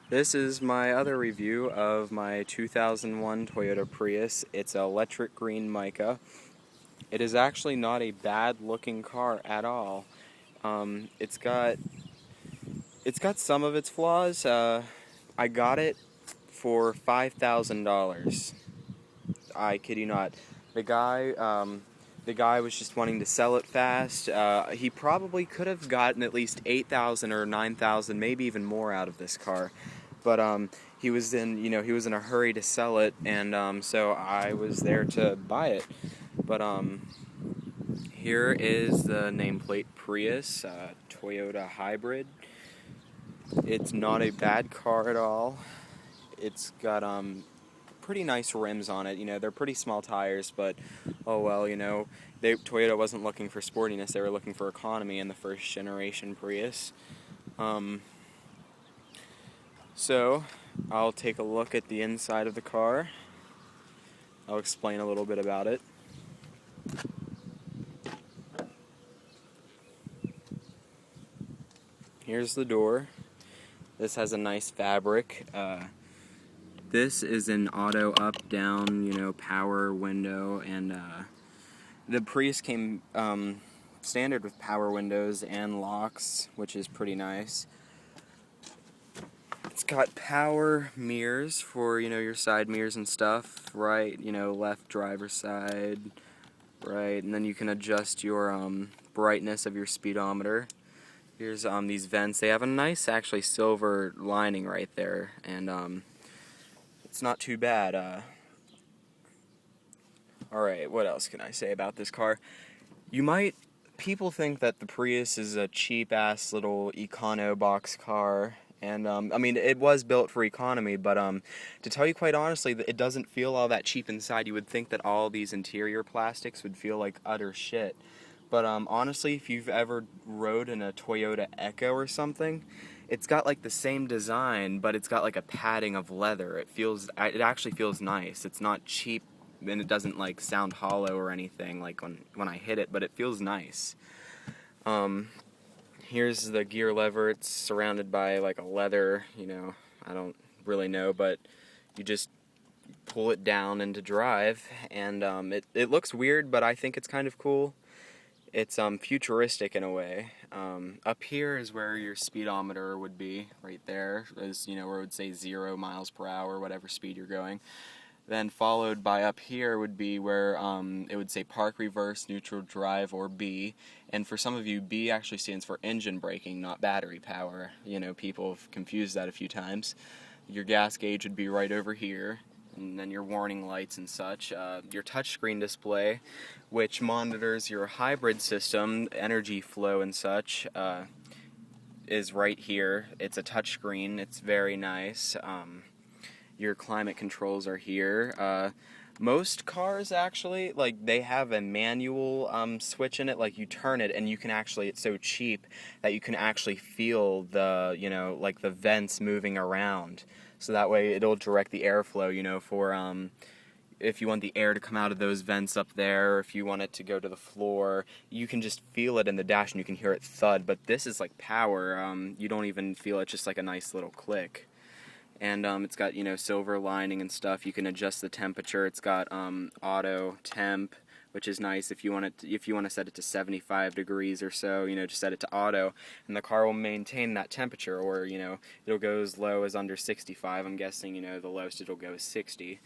This is my other review of my 2001 Toyota Prius. It's electric green mica. It is actually not a bad looking car at all. It's got some of its flaws. I got it for $5,000. I kid you not. The guy the guy was just wanting to sell it fast. He probably could have gotten at least 8,000 or 9,000, maybe even more out of this car. But he was in a hurry to sell it, and so I was there to buy it. But here is the nameplate Prius, Toyota hybrid. It's not a bad car at all. It's got pretty nice rims on it. They're pretty small tires, but oh well. Toyota wasn't looking for sportiness; they were looking for economy in the first generation Prius. So I'll take a look at the inside of the car. I'll explain a little bit about it. Here's the door. This has a nice fabric. This is an auto up, down, power window, and the Prius came standard with power windows and locks, which is pretty nice. It's got power mirrors for, your side mirrors and stuff, right, left driver's side, right, and then you can adjust your brightness of your speedometer. Here's these vents. They have a nice, actually, silver lining right there, and it's not too bad. Alright, what else can I say about this car? People think that the Prius is a cheap-ass little econo box car, and, it was built for economy, but, to tell you quite honestly, it doesn't feel all that cheap inside. You would think that all these interior plastics would feel like utter shit. But, honestly, if you've ever rode in a Toyota Echo or something, it's got, like, the same design, but it's got, like, a padding of leather. It actually feels nice. It's not cheap, and it doesn't, like, sound hollow or anything, like, when I hit it, but it feels nice. Here's the gear lever. It's surrounded by, like, a leather, I don't really know, but you just pull it down into drive, and it looks weird, but I think it's kind of cool. It's futuristic in a way. Up here is where your speedometer would be, right there, is, where it would say 0 miles per hour, whatever speed you're going. Then followed by up here would be where it would say park, reverse, neutral, drive, or B. And for some of you, B actually stands for engine braking, not battery power. People have confused that a few times. Your gas gauge would be right over here, and then your warning lights and such. Your touchscreen display, which monitors your hybrid system, energy flow and such, is right here. It's a touchscreen. It's very nice. Your climate controls are here. Most cars actually, like, they have a manual switch in it. Like, you turn it and you can actually, it's so cheap that you can actually feel the, like the vents moving around. So that way it'll direct the airflow, for if you want the air to come out of those vents up there, or if you want it to go to the floor, you can just feel it in the dash and you can hear it thud. But this is like power. You don't even feel it, just like a nice little click. And it's got, silver lining and stuff. You can adjust the temperature. It's got auto temp, which is nice if you want to set it to 75 degrees or so, just set it to auto, and the car will maintain that temperature, or, it'll go as low as under 65. I'm guessing, the lowest it'll go is 60.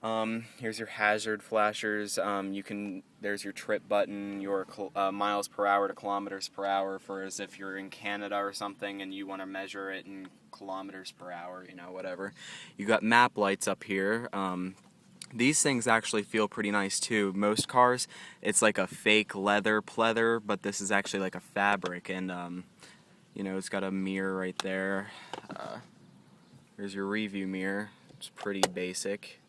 Here's your hazard flashers. There's your trip button, your miles per hour to kilometers per hour, for as if you're in Canada or something and you want to measure it in kilometers per hour, whatever. You got map lights up here. These things actually feel pretty nice too. Most cars, it's like a fake leather pleather, but this is actually like a fabric, and it's got a mirror right there. Here's your review mirror. It's pretty basic.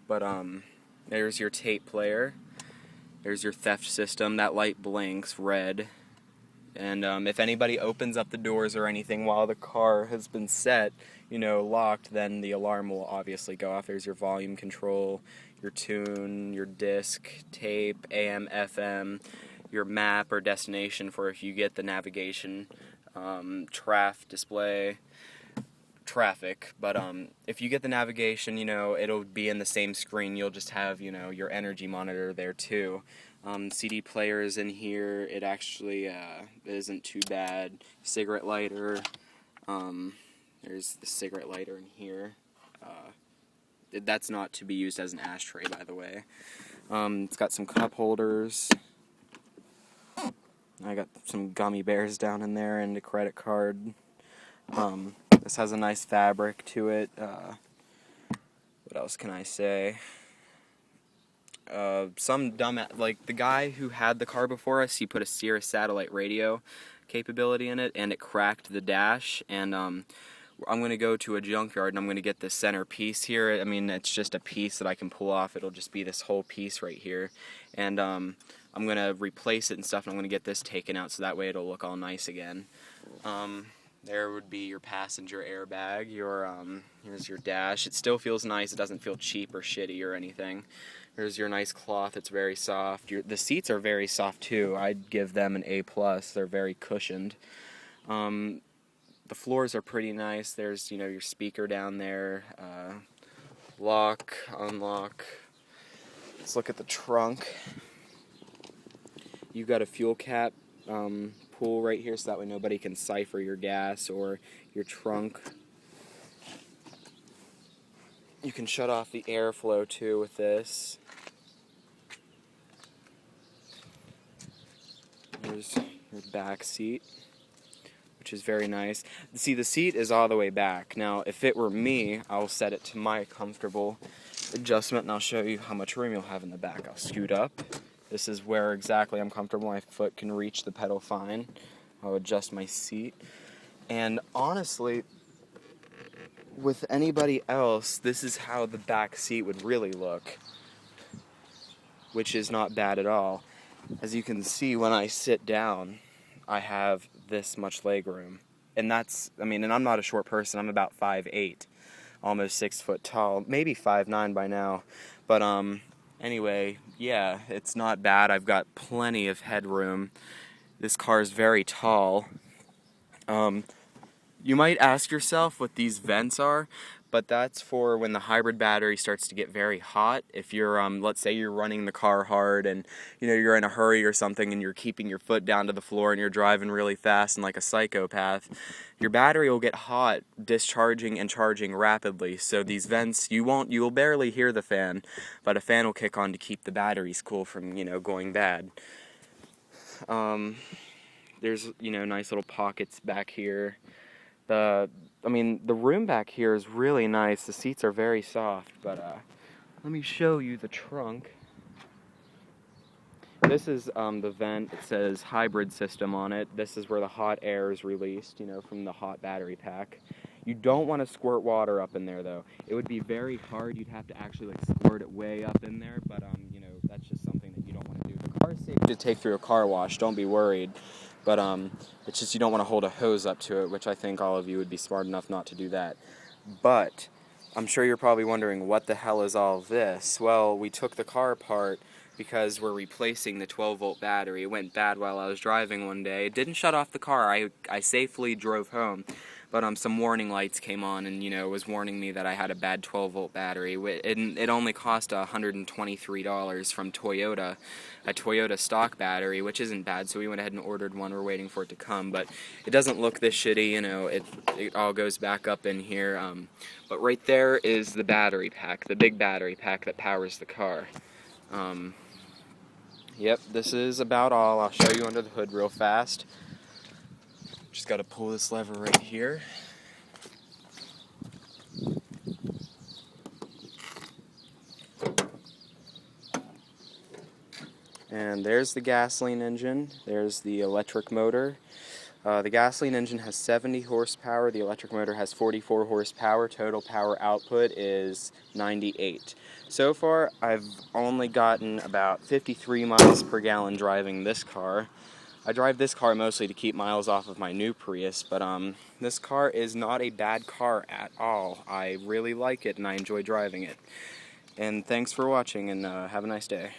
But there's your tape player. There's your theft system. That light blinks red. And if anybody opens up the doors or anything while the car has been set, locked, then the alarm will obviously go off. There's your volume control, your tune, your disc, tape, AM, FM, your map or destination for if you get the navigation. display, traffic, but if you get the navigation, it'll be in the same screen. You'll just have, your energy monitor there too. CD player is in here. It actually isn't too bad. Cigarette lighter. There's the cigarette lighter in here. That's not to be used as an ashtray, by the way. It's got some cup holders. I got some gummy bears down in there and a credit card. This has a nice fabric to it. What else can I say? Some dumb, like the guy who had the car before us, he put a Sirius satellite radio capability in it, and it cracked the dash. And I'm going to go to a junkyard and I'm going to get this center piece here. I mean, it's just a piece that I can pull off. It'll just be this whole piece right here. And I'm going to replace it and stuff, and I'm going to get this taken out so that way it'll look all nice again. There would be your passenger airbag. Here's your dash. It still feels nice. It doesn't feel cheap or shitty or anything. Here's your nice cloth. It's very soft. The seats are very soft too. I'd give them an A+. They're very cushioned. The floors are pretty nice. There's, your speaker down there. Lock, unlock. Let's look at the trunk. You've got a fuel cap pull right here, so that way nobody can siphon your gas or your trunk. You can shut off the airflow too with this. Here's your back seat, which is very nice. See, the seat is all the way back. Now, if it were me, I'll set it to my comfortable adjustment, and I'll show you how much room you'll have in the back. I'll scoot up. This is where exactly I'm comfortable. My foot can reach the pedal fine. I'll adjust my seat. And honestly, with anybody else, this is how the back seat would really look, which is not bad at all. As you can see, when I sit down, I have this much leg room. And and I'm not a short person. I'm about 5'8", almost 6 foot tall, maybe 5'9" by now. But anyway, yeah, it's not bad. I've got plenty of headroom. This car is very tall. You might ask yourself what these vents are, but that's for when the hybrid battery starts to get very hot. If you're, let's say you're running the car hard and, you're in a hurry or something and you're keeping your foot down to the floor and you're driving really fast and like a psychopath, your battery will get hot, discharging and charging rapidly. So these vents, you will barely hear the fan, but a fan will kick on to keep the batteries cool from, going bad. There's, nice little pockets back here. The room back here is really nice. The seats are very soft, but let me show you the trunk. This is the vent. It says hybrid system on it. This is where the hot air is released, from the hot battery pack. You don't want to squirt water up in there, though. It would be very hard. You'd have to actually squirt it way up in there, but that's just something that you don't want to do. The car is safe to take through a car wash. Don't be worried. But it's just you don't want to hold a hose up to it, which I think all of you would be smart enough not to do that. But I'm sure you're probably wondering, what the hell is all this? Well, we took the car apart because we're replacing the 12-volt battery. It went bad while I was driving one day. It didn't shut off the car. I safely drove home. But some warning lights came on and, was warning me that I had a bad 12-volt battery. It only cost $123 from Toyota, a Toyota stock battery, which isn't bad, so we went ahead and ordered one. We're waiting for it to come, but it doesn't look this shitty, it all goes back up in here. But right there is the battery pack, the big battery pack that powers the car. Yep, this is about all. I'll show you under the hood real fast. Just got to pull this lever right here. And there's the gasoline engine. There's the electric motor. The gasoline engine has 70 horsepower. The electric motor has 44 horsepower. Total power output is 98. So far, I've only gotten about 53 miles per gallon driving this car. I drive this car mostly to keep miles off of my new Prius, but this car is not a bad car at all. I really like it and I enjoy driving it. And thanks for watching, and have a nice day.